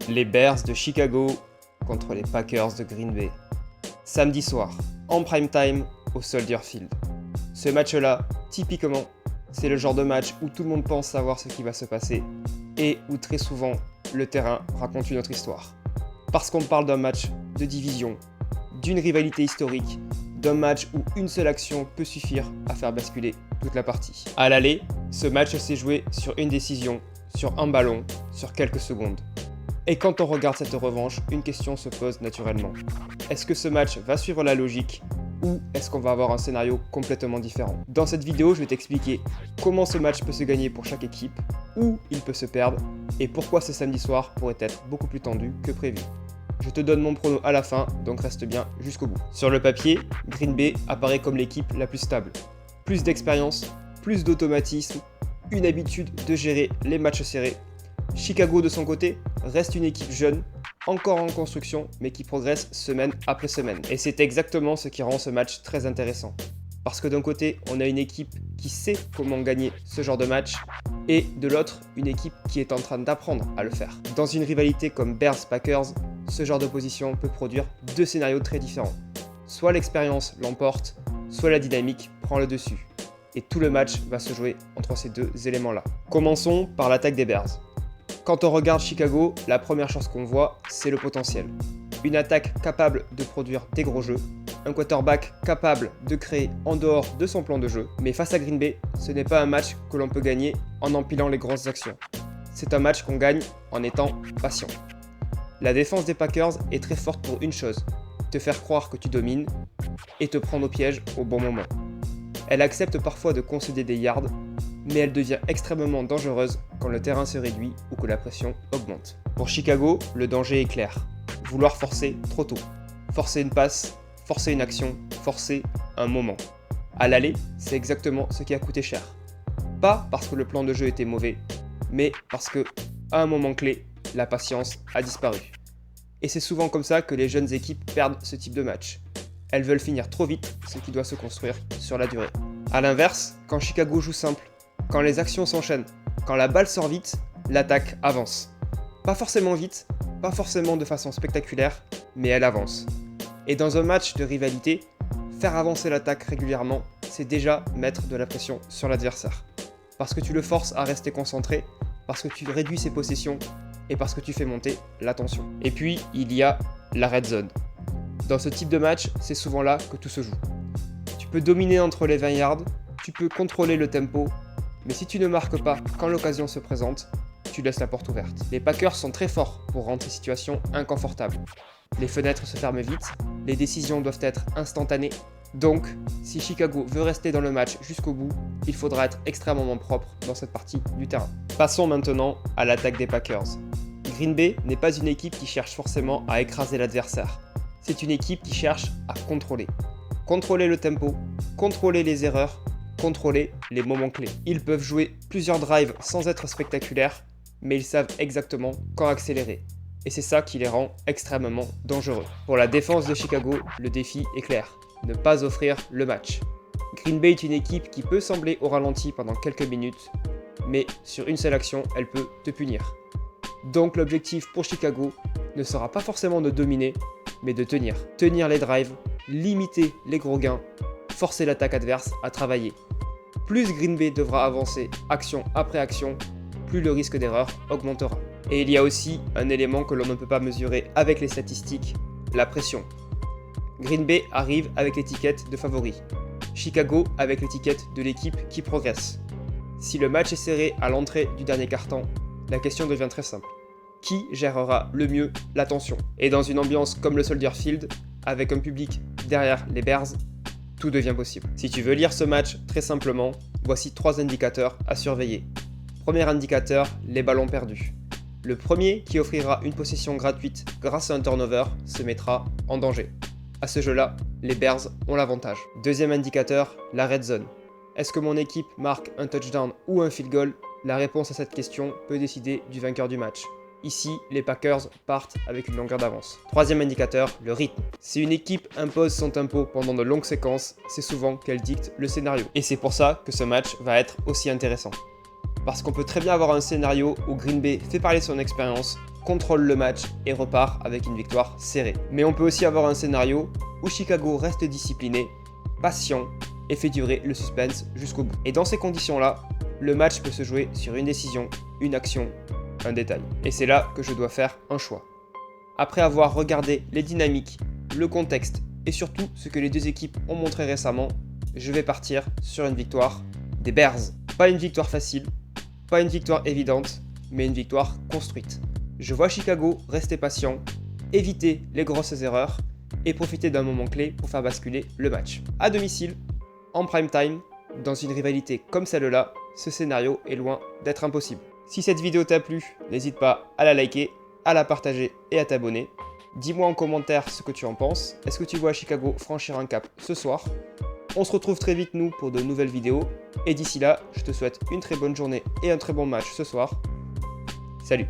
Les Bears de Chicago contre les Packers de Green Bay. Samedi soir, en prime time, au Soldier Field. Ce match-là, typiquement, c'est le genre de match où tout le monde pense savoir ce qui va se passer et où très souvent, le terrain raconte une autre histoire. Parce qu'on parle d'un match de division, d'une rivalité historique, d'un match où une seule action peut suffire à faire basculer toute la partie. À l'aller, ce match s'est joué sur une décision, sur un ballon, sur quelques secondes. Et quand on regarde cette revanche, une question se pose naturellement. Est-ce que ce match va suivre la logique ou est-ce qu'on va avoir un scénario complètement différent? Dans cette vidéo, je vais t'expliquer comment ce match peut se gagner pour chaque équipe, où il peut se perdre et pourquoi ce samedi soir pourrait être beaucoup plus tendu que prévu. Je te donne mon prono à la fin, donc reste bien jusqu'au bout. Sur le papier, Green Bay apparaît comme l'équipe la plus stable. Plus d'expérience, plus d'automatisme, une habitude de gérer les matchs serrés. Chicago de son côté reste une équipe jeune, encore en construction, mais qui progresse semaine après semaine. Et c'est exactement ce qui rend ce match très intéressant. Parce que d'un côté, on a une équipe qui sait comment gagner ce genre de match, et de l'autre, une équipe qui est en train d'apprendre à le faire. Dans une rivalité comme Bears-Packers, ce genre d'opposition peut produire deux scénarios très différents. Soit l'expérience l'emporte, soit la dynamique prend le dessus. Et tout le match va se jouer entre ces deux éléments-là. Commençons par l'attaque des Bears. Quand on regarde Chicago, la première chose qu'on voit, c'est le potentiel. Une attaque capable de produire des gros jeux, un quarterback capable de créer en dehors de son plan de jeu, mais face à Green Bay, ce n'est pas un match que l'on peut gagner en empilant les grosses actions. C'est un match qu'on gagne en étant patient. La défense des Packers est très forte pour une chose, te faire croire que tu domines et te prendre au piège au bon moment. Elle accepte parfois de concéder des yards, mais elle devient extrêmement dangereuse quand le terrain se réduit ou que la pression augmente. Pour Chicago, le danger est clair. Vouloir forcer trop tôt. Forcer une passe, forcer une action, forcer un moment. À l'aller, c'est exactement ce qui a coûté cher. Pas parce que le plan de jeu était mauvais, mais parce que, à un moment clé, la patience a disparu. Et c'est souvent comme ça que les jeunes équipes perdent ce type de match. Elles veulent finir trop vite, ce qui doit se construire sur la durée. A l'inverse, quand Chicago joue simple, quand les actions s'enchaînent, quand la balle sort vite, l'attaque avance. Pas forcément vite, pas forcément de façon spectaculaire, mais elle avance. Et dans un match de rivalité, faire avancer l'attaque régulièrement, c'est déjà mettre de la pression sur l'adversaire. Parce que tu le forces à rester concentré, parce que tu réduis ses possessions et parce que tu fais monter la tension. Et puis, il y a la red zone. Dans ce type de match, c'est souvent là que tout se joue. Tu peux dominer entre les 20 yards, tu peux contrôler le tempo, mais si tu ne marques pas quand l'occasion se présente, tu laisses la porte ouverte. Les Packers sont très forts pour rendre ces situations inconfortables. Les fenêtres se ferment vite, les décisions doivent être instantanées, donc si Chicago veut rester dans le match jusqu'au bout, il faudra être extrêmement propre dans cette partie du terrain. Passons maintenant à l'attaque des Packers. Green Bay n'est pas une équipe qui cherche forcément à écraser l'adversaire. C'est une équipe qui cherche à contrôler. Contrôler le tempo, contrôler les erreurs, contrôler les moments clés. Ils peuvent jouer plusieurs drives sans être spectaculaires, mais ils savent exactement quand accélérer. Et c'est ça qui les rend extrêmement dangereux. Pour la défense de Chicago, le défi est clair. Ne pas offrir le match. Green Bay est une équipe qui peut sembler au ralenti pendant quelques minutes, mais sur une seule action, elle peut te punir. Donc l'objectif pour Chicago ne sera pas forcément de dominer, mais de tenir. Tenir les drives, limiter les gros gains, forcer l'attaque adverse à travailler. Plus Green Bay devra avancer action après action, plus le risque d'erreur augmentera. Et il y a aussi un élément que l'on ne peut pas mesurer avec les statistiques, la pression. Green Bay arrive avec l'étiquette de favori. Chicago avec l'étiquette de l'équipe qui progresse. Si le match est serré à l'entrée du dernier quart-temps, la question devient très simple. Qui gérera le mieux la tension? Et dans une ambiance comme le Soldier Field, avec un public derrière les Bears, tout devient possible. Si tu veux lire ce match très simplement, voici 3 indicateurs à surveiller. Premier indicateur, les ballons perdus. Le premier qui offrira une possession gratuite grâce à un turnover se mettra en danger. À ce jeu-là, les Bears ont l'avantage. Deuxième indicateur, la red zone. Est-ce que mon équipe marque un touchdown ou un field goal? La réponse à cette question peut décider du vainqueur du match. Ici, les Packers partent avec une longueur d'avance. Troisième indicateur, le rythme. Si une équipe impose son tempo pendant de longues séquences, c'est souvent qu'elle dicte le scénario. Et c'est pour ça que ce match va être aussi intéressant. Parce qu'on peut très bien avoir un scénario où Green Bay fait parler son expérience, contrôle le match et repart avec une victoire serrée. Mais on peut aussi avoir un scénario où Chicago reste discipliné, patient et fait durer le suspense jusqu'au bout. Et dans ces conditions-là, le match peut se jouer sur une décision, une action, un détail. Et c'est là que je dois faire un choix. Après avoir regardé les dynamiques, le contexte et surtout ce que les deux équipes ont montré récemment, je vais partir sur une victoire des Bears. Pas une victoire facile, pas une victoire évidente, mais une victoire construite. Je vois Chicago rester patient, éviter les grosses erreurs et profiter d'un moment clé pour faire basculer le match. À domicile, en prime time, dans une rivalité comme celle-là, ce scénario est loin d'être impossible. Si cette vidéo t'a plu, n'hésite pas à la liker, à la partager et à t'abonner. Dis-moi en commentaire ce que tu en penses. Est-ce que tu vois Chicago franchir un cap ce soir? On se retrouve très vite nous pour de nouvelles vidéos. Et d'ici là, je te souhaite une très bonne journée et un très bon match ce soir. Salut!